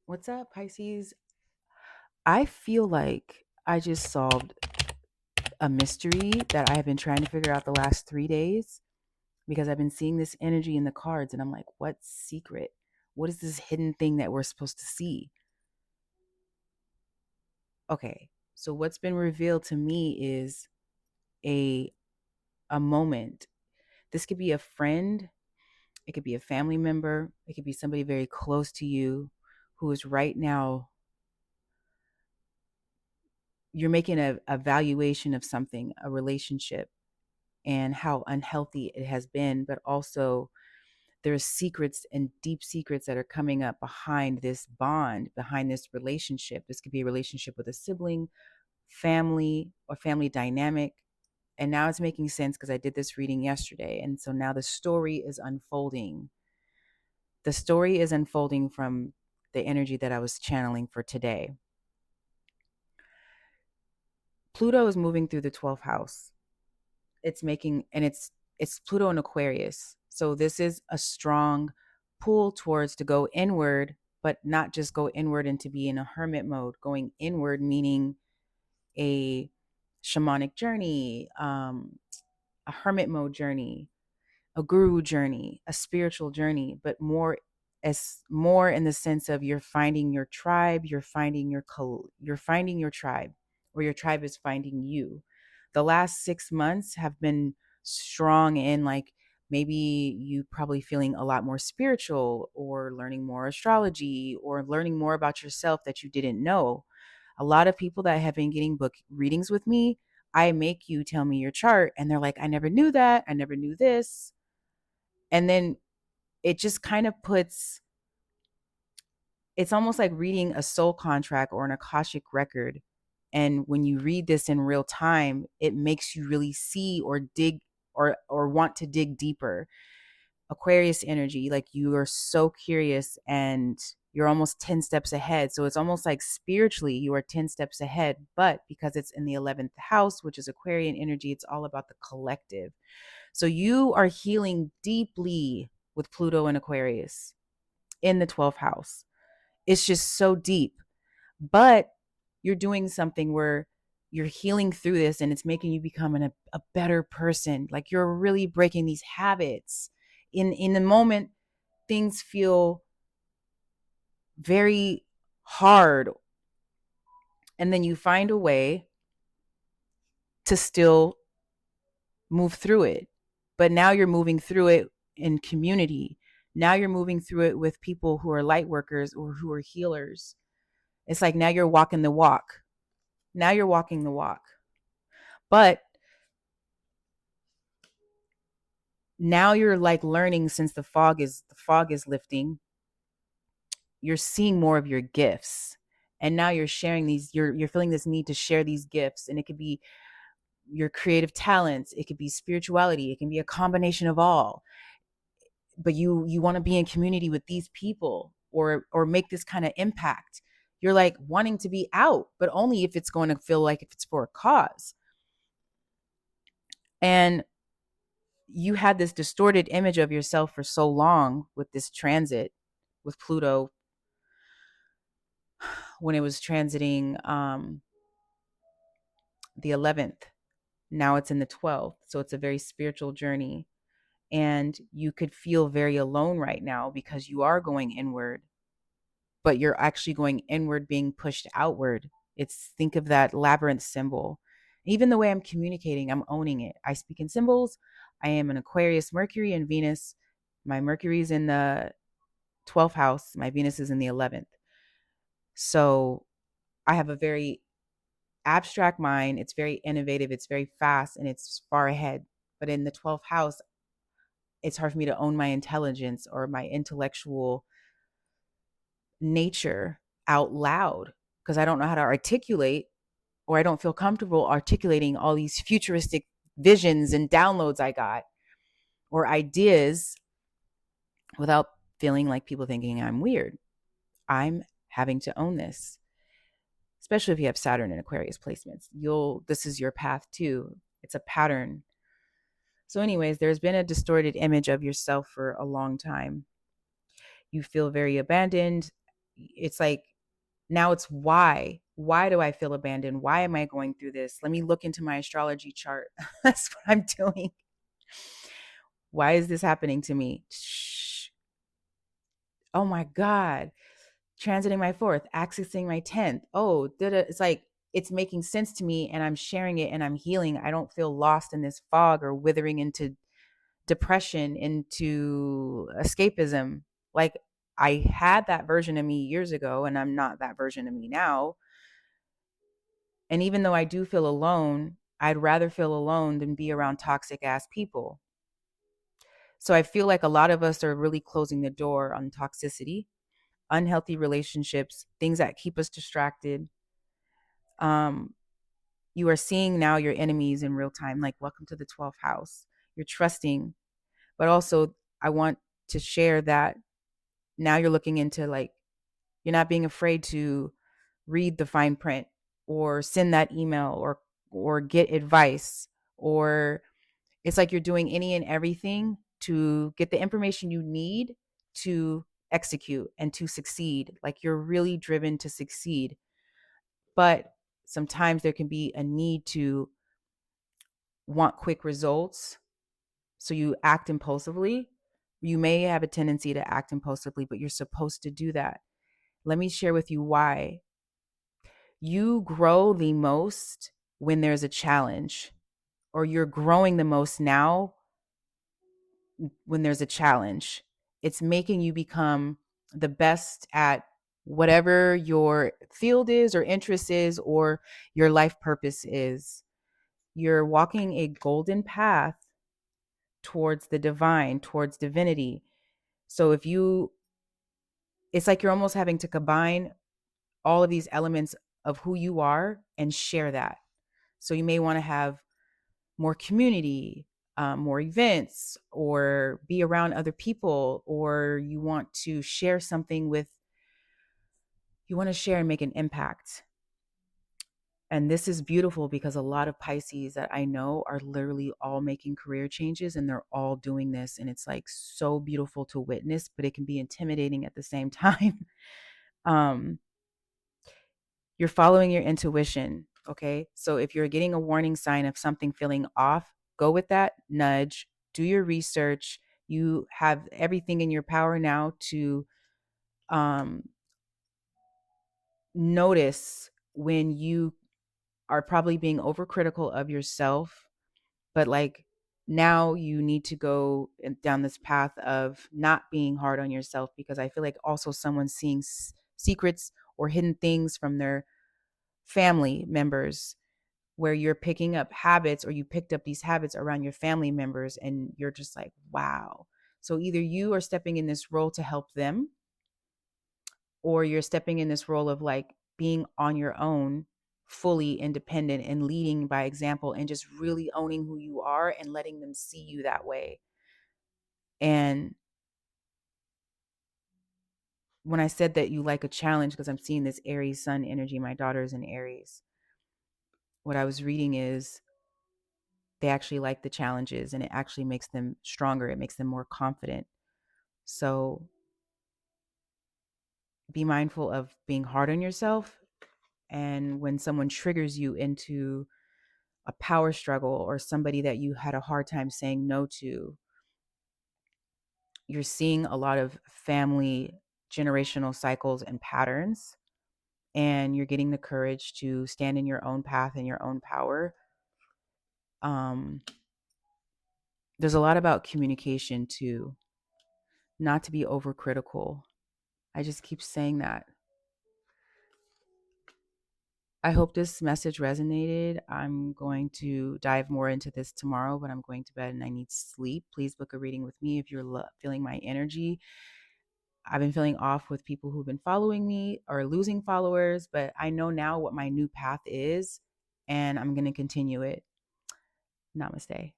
What's up, Pisces? I feel like I just solved a mystery that I have been trying to figure out the last 3 days because I've been seeing this energy in the cards and I'm like, what's secret? What is this hidden thing that we're supposed to see? Okay, so what's been revealed to me is a a moment. This could be a friend, it could be a family member, it could be somebody very close to you who is right now you're making a evaluation of something, a relationship, and how unhealthy it has been, but also there's secrets and deep secrets that are coming up behind this bond, behind this relationship. This could be a relationship with a sibling, family, or family dynamic. And now it's making sense because I did this reading yesterday. And so now the story is unfolding. The story is unfolding from the energy that I was channeling for today. Pluto is moving through the 12th house. It's making, and it's Pluto in Aquarius. So this is a strong pull towards to go inward, but not just go inward and to be in a hermit mode. Going inward meaning a shamanic journey, a hermit mode journey, a guru journey, a spiritual journey, but more in the sense of you're finding your tribe, you're finding your tribe, or your tribe is finding you. The last 6 months have been strong in like maybe you probably feeling a lot more spiritual or learning more astrology or learning more about yourself that you didn't know. A lot of people that have been getting book readings with me, I make you tell me your chart and they're like, I never knew that. I never knew this. And then it just kind of puts, it's almost like reading a soul contract or an Akashic record. And when you read this in real time, it makes you really see or dig or want to dig deeper. Aquarius energy, like you are so curious and you're almost 10 steps ahead. So it's almost like spiritually you are 10 steps ahead, but because it's in the 11th house, which is Aquarian energy, it's all about the collective. So you are healing deeply with Pluto and Aquarius in the 12th house. It's just so deep. But you're doing something where you're healing through this and it's making you become a better person. Like you're really breaking these habits. In the moment, things feel very hard. And then you find a way to still move through it. But now you're moving through it in community. Now you're moving through it with people who are light workers or who are healers. It's like now you're walking the walk. Now you're walking the walk. But now you're like learning since the fog is lifting, you're seeing more of your gifts. And now you're sharing these, you're feeling this need to share these gifts. And it could be your creative talents, it could be spirituality, it can be a combination of all. But you want to be in community with these people or make this kind of impact. You're like wanting to be out, but only if it's going to feel like if it's for a cause. And you had this distorted image of yourself for so long with this transit with Pluto when it was transiting the 11th. Now it's in the 12th. So it's a very spiritual journey. And you could feel very alone right now because you are going inward, but you're actually going inward, being pushed outward. It's think of that labyrinth symbol. Even the way I'm communicating, I'm owning it. I speak in symbols. I am an Aquarius, Mercury, and Venus. My Mercury is in the 12th house. My Venus is in the 11th. So I have a very abstract mind. It's very innovative. It's very fast and it's far ahead. But in the 12th house, it's hard for me to own my intelligence or my intellectual nature out loud because I don't know how to articulate or I don't feel comfortable articulating all these futuristic visions and downloads I got or ideas without feeling like people thinking I'm weird. I'm having to own this, especially if you have Saturn and Aquarius placements. This is your path too. It's a pattern. So anyways, there's been a distorted image of yourself for a long time. You feel very abandoned. it's like now it's why. Why do I feel abandoned? Why am I going through this? Let me look into my astrology chart. That's what I'm doing. Why is this happening to me? Shh. Oh my God. Transiting my fourth, accessing my 10th. Oh, it's like it's making sense to me and I'm sharing it and I'm healing. I don't feel lost in this fog or withering into depression, into escapism. Like I had that version of me years ago and I'm not that version of me now. And even though I do feel alone, I'd rather feel alone than be around toxic ass people. So I feel like a lot of us are really closing the door on toxicity, unhealthy relationships, things that keep us distracted. Um, you are seeing now your enemies in real time, like welcome to the 12th house. You're trusting, but also I want to share that now you're looking into like, you're not being afraid to read the fine print or send that email or get advice, or it's like you're doing any and everything to get the information you need to execute and to succeed. Like you're really driven to succeed. But sometimes there can be a need to want quick results. So you act impulsively. You may have a tendency to act impulsively, but you're supposed to do that. Let me share with you why. You grow the most when there's a challenge, or you're growing the most now when there's a challenge. It's making you become the best at whatever your field is, or interest is, or your life purpose is. You're walking a golden path towards the divine, towards divinity. So if you, it's like you're almost having to combine all of these elements of who you are and share that. So you may want to have more community, more events, or be around other people, or you want to share something with, you want to share and make an impact. And this is beautiful because a lot of Pisces that I know are literally all making career changes and they're all doing this. And it's like so beautiful to witness, but it can be intimidating at the same time. um, you're following your intuition. Okay. So if you're getting a warning sign of something feeling off, go with that nudge, do your research. You have everything in your power now to um, notice when you are probably being overcritical of yourself, but like now you need to go down this path of not being hard on yourself, because I feel like also someone's seeing secrets or hidden things from their family members, where you're picking up habits, or you picked up these habits around your family members and you're just like, wow. So either you are stepping in this role to help them, or you're stepping in this role of like being on your own, fully independent and leading by example and just really owning who you are and letting them see you that way. And when I said that you like a challenge, because I'm seeing this Aries sun energy, my daughter's in Aries. What I was reading is they actually like the challenges and it actually makes them stronger. It makes them more confident. So be mindful of being hard on yourself. And when someone triggers you into a power struggle or somebody that you had a hard time saying no to, you're seeing a lot of family generational cycles and patterns. And you're getting the courage to stand in your own path and your own power. Um, there's a lot about communication too, not to be overcritical. I just keep saying that. I hope this message resonated. I'm going to dive more into this tomorrow, but I'm going to bed and I need sleep. Please book a reading with me if you're feeling my energy. I've been feeling off with people who've been following me or losing followers, but I know now what my new path is and I'm going to continue it. Namaste.